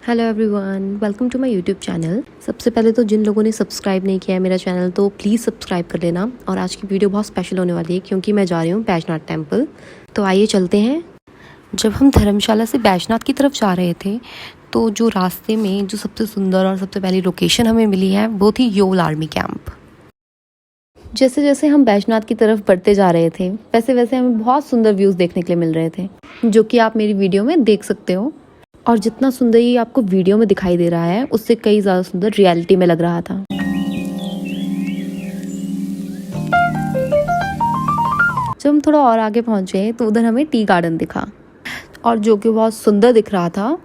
Hello everyone, welcome to my YouTube channel. सबसे पहले तो जिन लोगों ने सब्सक्राइब नहीं किया है मेरा चैनल तो प्लीज़ सब्सक्राइब कर लेना। और आज की वीडियो बहुत स्पेशल होने वाली है क्योंकि मैं जा रही हूँ बैजनाथ टेम्पल। तो आइए चलते हैं। जब हम धर्मशाला से बैजनाथ की तरफ जा रहे थे तो जो रास्ते में जो सबसे सुंदर और सबसे पहली लोकेशन हमें मिली है वो थी योल आर्मी कैंप। जैसे जैसे हम बैजनाथ की तरफ बढ़ते जा रहे थे वैसे वैसे हमें बहुत सुंदर व्यूज़ देखने के लिए मिल रहे थे, जो कि आप मेरी वीडियो में देख सकते हो। और जितना सुंदर ये आपको वीडियो में दिखाई दे रहा है उससे कई ज़्यादा सुंदर रियलिटी में लग रहा था। जब हम थोड़ा और आगे पहुंचे तो उधर हमें टी गार्डन दिखा, और जो कि बहुत सुंदर दिख रहा था।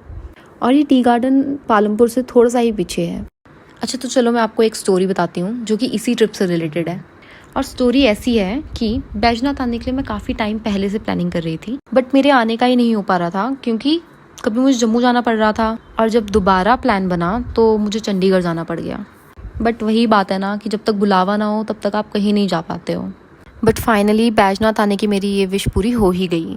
और ये टी गार्डन पालमपुर से थोड़ा सा ही पीछे है। अच्छा, तो चलो मैं आपको एक स्टोरी बताती हूँ जो कि इसी ट्रिप से रिलेटेड है। और स्टोरी ऐसी है कि बैजनाथ आने के लिए मैं काफ़ी टाइम पहले से प्लानिंग कर रही थी, बट मेरे आने का ही नहीं हो पा रहा था क्योंकि कभी मुझे जम्मू जाना पड़ रहा था और जब दोबारा प्लान बना तो मुझे चंडीगढ़ जाना पड़ गया। बट वही बात है ना कि जब तक बुलावा ना हो तब तक आप कहीं नहीं जा पाते हो। बट फाइनली बैजनाथ आने की मेरी ये विश पूरी हो ही गई।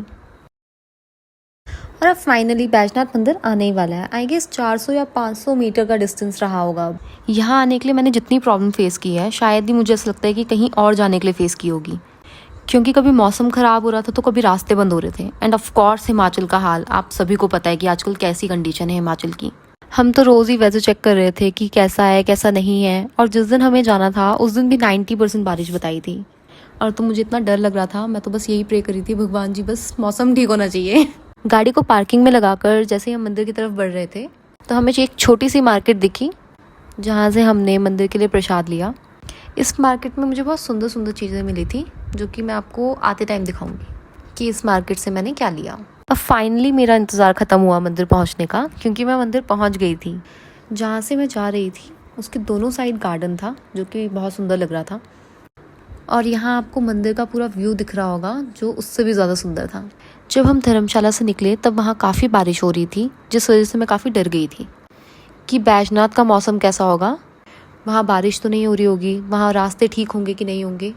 और अब फाइनली बैजनाथ मंदिर आने ही वाला है। आई गेस 400 या 500 मीटर का डिस्टेंस रहा होगा। यहाँ आने के लिए मैंने जितनी प्रॉब्लम फेस की है शायद ही मुझे ऐसा लगता है कि कहीं और जाने के लिए फेस की होगी, क्योंकि कभी मौसम ख़राब हो रहा था तो कभी रास्ते बंद हो रहे थे। एंड ऑफ कोर्स हिमाचल का हाल आप सभी को पता है कि आजकल कैसी कंडीशन है हिमाचल की। हम तो रोज़ ही वेदर चेक कर रहे थे कि कैसा है कैसा नहीं है। और जिस दिन हमें जाना था उस दिन भी 90% बारिश बताई थी। और तो मुझे इतना डर लग रहा था, मैं तो बस यही प्रे करी थी, भगवान जी बस मौसम ठीक होना चाहिए। गाड़ी को पार्किंग में लगाकर जैसे हम मंदिर की तरफ बढ़ रहे थे तो हमें एक छोटी सी मार्केट दिखी जहाँ से हमने मंदिर के लिए प्रसाद लिया। इस मार्केट में मुझे बहुत सुंदर सुंदर चीज़ें मिली थी जो कि मैं आपको आते टाइम दिखाऊंगी कि इस मार्केट से मैंने क्या लिया। अब फाइनली मेरा इंतज़ार ख़त्म हुआ मंदिर पहुंचने का, क्योंकि मैं मंदिर पहुंच गई थी। जहाँ से मैं जा रही थी उसके दोनों साइड गार्डन था जो कि बहुत सुंदर लग रहा था। और यहाँ आपको मंदिर का पूरा व्यू दिख रहा होगा जो उससे भी ज़्यादा सुंदर था। जब हम धर्मशाला से निकले तब वहाँ काफ़ी बारिश हो रही थी, जिस वजह से मैं काफ़ी डर गई थी कि बैजनाथ का मौसम कैसा होगा, वहाँ बारिश तो नहीं हो रही होगी, वहाँ रास्ते ठीक होंगे कि नहीं होंगे।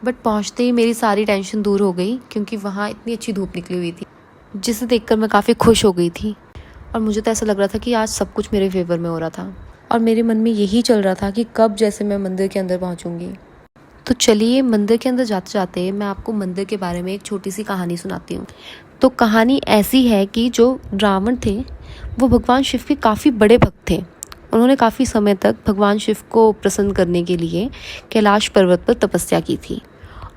बट पहुँचते ही मेरी सारी टेंशन दूर हो गई क्योंकि वहाँ इतनी अच्छी धूप निकली हुई थी जिसे देखकर मैं काफ़ी खुश हो गई थी। और मुझे तो ऐसा लग रहा था कि आज सब कुछ मेरे फेवर में हो रहा था। और मेरे मन में यही चल रहा था कि कब जैसे मैं मंदिर के अंदर पहुँचूँगी। तो चलिए मंदिर के अंदर जाते जाते मैं आपको मंदिर के बारे में एक छोटी सी कहानी सुनाती हूँ। तो कहानी ऐसी है कि जो रावण थे वो भगवान शिव के काफ़ी बड़े भक्त थे। उन्होंने काफ़ी समय तक भगवान शिव को प्रसन्न करने के लिए कैलाश पर्वत पर तपस्या की थी।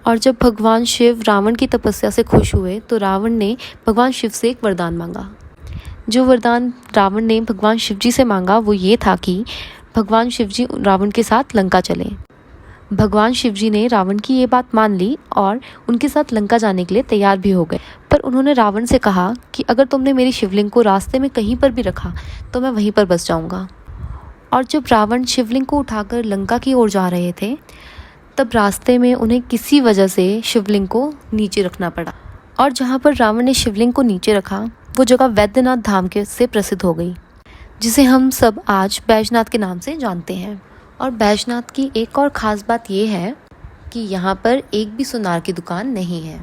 और जब भगवान शिव रावण की तपस्या से खुश हुए तो रावण ने भगवान शिव से एक वरदान मांगा। जो वरदान रावण ने भगवान शिव जी से मांगा वो ये था कि भगवान शिव जी रावण के साथ लंका चलें। भगवान शिव जी ने रावण की ये बात मान ली और उनके साथ लंका जाने के लिए तैयार भी हो गए। पर उन्होंने रावण से कहा कि अगर तुमने मेरी शिवलिंग को रास्ते में कहीं पर भी रखा तो मैं वहीं पर बस जाऊंगा। और जब रावण शिवलिंग को उठाकर लंका की ओर जा रहे थे तब रास्ते में उन्हें किसी वजह से शिवलिंग को नीचे रखना पड़ा। और जहाँ पर रावण ने शिवलिंग को नीचे रखा वो जगह वैद्यनाथ धाम के से प्रसिद्ध हो गई, जिसे हम सब आज बैजनाथ के नाम से जानते हैं। और बैजनाथ की एक और ख़ास बात ये है कि यहाँ पर एक भी सुनार की दुकान नहीं है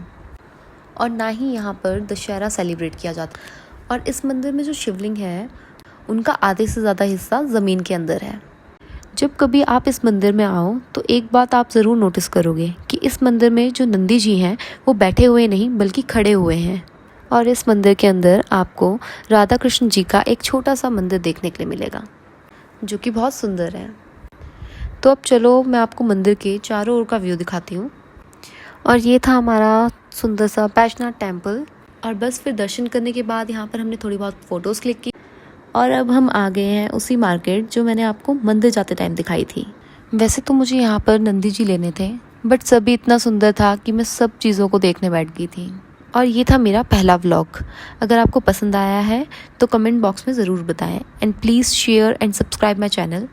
और ना ही यहाँ पर दशहरा सेलिब्रेट किया जाता। और इस मंदिर में जो शिवलिंग है उनका आधे से ज़्यादा हिस्सा ज़मीन के अंदर है। जब कभी आप इस मंदिर में आओ तो एक बात आप ज़रूर नोटिस करोगे कि इस मंदिर में जो नंदी जी हैं वो बैठे हुए नहीं बल्कि खड़े हुए हैं। और इस मंदिर के अंदर आपको राधा कृष्ण जी का एक छोटा सा मंदिर देखने के लिए मिलेगा जो कि बहुत सुंदर है। तो अब चलो मैं आपको मंदिर के चारों ओर का व्यू दिखाती हूँ। और ये था हमारा सुंदर सा बैजनाथ टेम्पल। और बस फिर दर्शन करने के बाद यहाँ पर हमने थोड़ी बहुत फ़ोटोज़ क्लिक की। और अब हम आ गए हैं उसी मार्केट जो मैंने आपको मंदिर जाते टाइम दिखाई थी। वैसे तो मुझे यहाँ पर नंदी जी लेने थे, बट सभी इतना सुंदर था कि मैं सब चीज़ों को देखने बैठ गई थी। और ये था मेरा पहला व्लॉग। अगर आपको पसंद आया है तो कमेंट बॉक्स में ज़रूर बताएं। And please share and subscribe my channel.